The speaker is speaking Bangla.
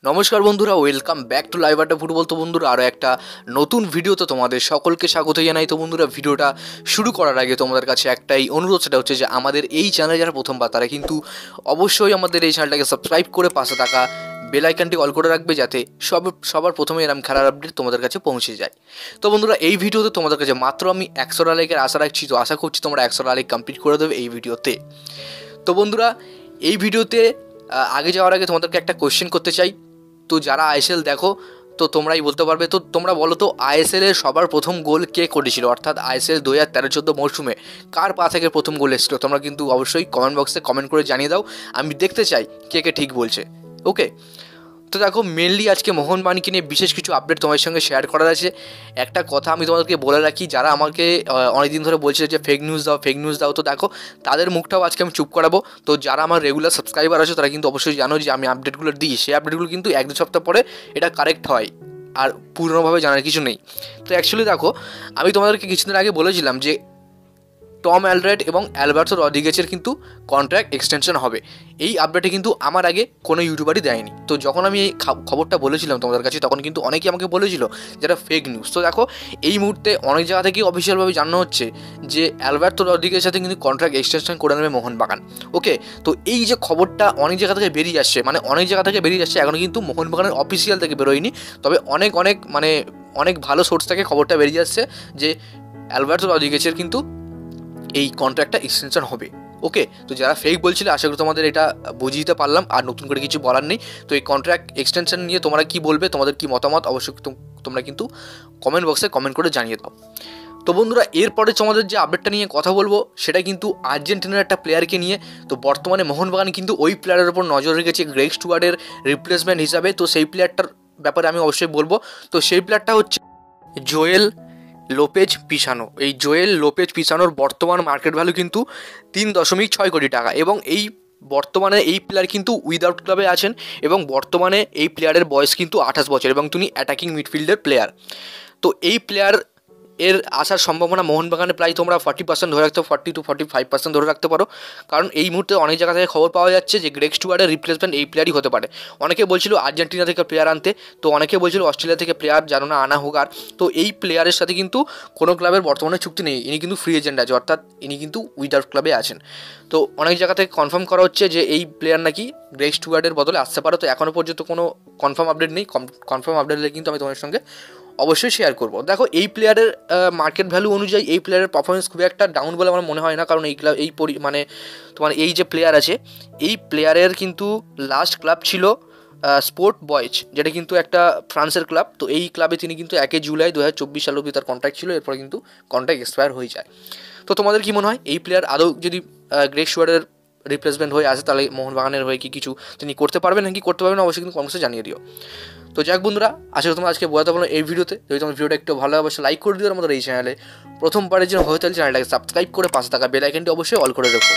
নমস্কার বন্ধুরা, ওয়েলকাম ব্যাক টু লাইভ আড্ডা ফুটবল। তো বন্ধুরা, আরও একটা নতুন ভিডিওতে তোমাদের সকলকে স্বাগত জানাই। তো বন্ধুরা, ভিডিওটা শুরু করার আগে তোমাদের কাছে একটাই অনুরোধ, সেটা হচ্ছে যে আমাদের এই চ্যানেলে যারা প্রথমবার তারা কিন্তু অবশ্যই আমাদের এই চ্যানেলটাকে সাবস্ক্রাইব করে পাশে থাকা বেল আইকনটি অল করে রাখবে, যাতে সবার প্রথমে এরকম খেলার আপডেট তোমাদের কাছে পৌঁছে যায়। তো বন্ধুরা, এই ভিডিওতে তোমাদের কাছে মাত্র আমি 100 লাইকের আশা রাখছি। তো আশা করছি তোমরা 100 লাইক কমপ্লিট করে দেবে এই ভিডিওতে। তো বন্ধুরা, এই ভিডিওতে আগে যাওয়ার আগে তোমাদেরকে একটা কোয়েশ্চেন করতে চাই। তো যারা আইএসএল দেখো, তো তোমরাই বলতে পারবে। তো তোমরা বলো তো, আইএসএলের সবার প্রথম গোল কে করেছিল? অর্থাৎ আইএসএল 2013-14 মরশুমে কার পা থেকে প্রথম গোল এসেছিল? তোমরা কিন্তু অবশ্যই কমেন্ট বক্সে কমেন্ট করে জানিয়ে দাও। আমি দেখতে চাই কে কে ঠিক বলছে। ওকে, তো দেখো, মেনলি আজকে মোহনবাগানকে নিয়ে বিশেষ কিছু আপডেট তোমাদের সঙ্গে শেয়ার করার আছে। একটা কথা আমি তোমাদেরকে বলে রাখি, যারা আমাকে অনেকদিন ধরে বলছিল যে ফেক নিউজ দাও, তো দেখো তাদের মুখটাও আজকে আমি চুপ করাবো। তো যারা আমার রেগুলার সাবস্ক্রাইবার আছে তারা কিন্তু অবশ্যই জানো যে আমি আপডেটগুলো দিই, সেই আপডেটগুলো কিন্তু 1-2 সপ্তাহ পরে এটা কারেক্ট হয়, আর পুরনোভাবে জানার কিছু নেই। তো অ্যাকচুয়ালি দেখো, আমি তোমাদেরকে কিছুদিন আগে বলেছিলাম যে টম অ্যালড্রেড এবং অ্যালবার্টো রদ্রিগেজের কিন্তু কন্ট্রাক্ট এক্সটেনশন হবে। এই আপডেটে কিন্তু আমার আগে কোনো ইউটিউবারই দেয়নি। তো যখন আমি এই খবরটা বলেছিলাম তোমাদের কাছে, তখন কিন্তু অনেকেই আমাকে বলেছিল যেটা ফেক নিউজ। তো দেখো, এই মুহূর্তে অনেক জায়গা থেকেই অফিসিয়ালভাবে জানানো হচ্ছে যে অ্যালবার্টো রদ্রিগেজের সাথে কিন্তু কন্ট্রাক্ট এক্সটেনশন করে নেবে মোহনবাগান। ওকে, তো এই যে খবরটা অনেক জায়গা থেকে বেরিয়ে যাচ্ছে, এখনও কিন্তু মোহনবাগানের অফিসিয়াল থেকে বেরোয়নি, তবে অনেক ভালো সোর্স থেকে খবরটা বেরিয়ে যাচ্ছে যে অ্যালবার্টো রদ্রিগেজের কিন্তু এই কন্ট্রাক্টটা এক্সটেনশন হবে। ওকে, তো যারা ফেক বলছিলে, আশা করি তোমাদের এটা বুঝিয়ে দিতে পারলাম, আর নতুন করে কিছু বলার নেই। তো এই কন্ট্রাক্ট এক্সটেনশন নিয়ে তোমরা কি বলবে, তোমাদের কি মতামত, অবশ্যই তোমরা কিন্তু কমেন্ট বক্সে কমেন্ট করে জানিয়ে দাও। তো বন্ধুরা, এরপরে তোমাদের যে আপডেটটা নিয়ে কথা বলবো সেটা কিন্তু আর্জেন্টিনার একটা প্লেয়ারকে নিয়ে। তো বর্তমানে মোহনবাগান কিন্তু ওই প্লেয়ারের উপর নজর রেখেছে গ্রেগ স্টুয়ার্টের রিপ্লেসমেন্ট হিসাবে। তো সেই প্লেয়ারটার ব্যাপারে আমি অবশ্যই বলবো। তো সেই প্লেয়ারটা হচ্ছে জোয়েল লোপেজ পিসানো। এই জোয়েল লোপেজ পিসানোর বর্তমান মার্কেট ভ্যালু কিন্তু 3.6 কোটি টাকা, এবং বর্তমানে এই প্লেয়ার কিন্তু উইদাউট ক্লাবে আছেন, এবং বর্তমানে এই প্লেয়ারের বয়স কিন্তু 28 বছর, এবং তিনি অ্যাটাকিং মিডফিল্ডের প্লেয়ার। তো এই প্লেয়ার এর আসার সম্ভাবনা মোহনবাগানে প্রায় তোমরা 40% ধরে রাখতে, 40-45% ধরে রাখতে পারো। কারণ এই মুহূর্তে অনেক জায়গা থেকে খবর পাওয়া যাচ্ছে যে গ্রেগ স্টুয়ার্টের রিপ্লেসমেন্ট এই প্লেয়ারই হতে পারে। অনেকে বলছিল আর্জেন্টিনা থেকে প্লেয়ার আনতে, তো অনেকে বলছিল অস্ট্রেলিয়া থেকে প্লেয়ার যেন না আনা হোক। আর তো এই প্লেয়ারের সাথে কিন্তু কোনো ক্লাবের বর্তমানে চুক্তি নেই, ইনি কিন্তু ফ্রি এজেন্ট আছে, অর্থাৎ ইনি কিন্তু উইদাউট ক্লাবে আছেন। তো অনেক জায়গা থেকে কনফার্ম করা হচ্ছে যে এই প্লেয়ার নাকি গ্রেগ স্টুয়ার্টের বদলে আসতে পারে। তো এখনও পর্যন্ত কোনো কনফার্ম আপডেট নেই। কনফার্ম আপডেট হলে কিন্তু আমি তোমাদের সঙ্গে অবশ্যই শেয়ার করবো। দেখো, এই প্লেয়ারের মার্কেট ভ্যালু অনুযায়ী এই প্লেয়ারের পারফরমেন্স খুব একটা ডাউন বলে আমার মনে হয় না, কারণ তোমার এই যে প্লেয়ার আছে, এই প্লেয়ারের কিন্তু লাস্ট ক্লাব ছিল স্পোর্ট বয়েজ, যেটা কিন্তু একটা ফ্রান্সের ক্লাব। তো এই ক্লাবে তিনি কিন্তু 1 জুলাই 2024 সাল অবধি তার কন্ট্রাক্ট ছিল, এরপরে কিন্তু কন্ট্রাক্ট এক্সপায়ার হয়ে যায়। তো তোমাদের কি মনে হয়, এই প্লেয়ার আদৌ যদি গ্রেগ স্টুয়ার্টের রিপ্লেসমেন্ট হয়ে আসে, তাহলে মোহনবাগানের হয়ে কি কিছু তিনি করতে পারবেন নাকি করতে পারবেন, অবশ্যই কিন্তু কমেন্টসে জানিয়ে দিও। তো যাক বন্ধুরা, আশা করি তোমরা আজকে বোঝাতে পারলো এই ভিডিওতে। যদি তোমার ভিডিওটা একটু ভালো হয়, অবশ্যই লাইক করে দিও। আমাদের এই চ্যানেলে প্রথমবারের জন্য হয়ে তাহলে চ্যানেলটাকে সাবস্ক্রাইব করে পাশে থাকা বেল আইকনটি অবশ্যই অল করে রেখো।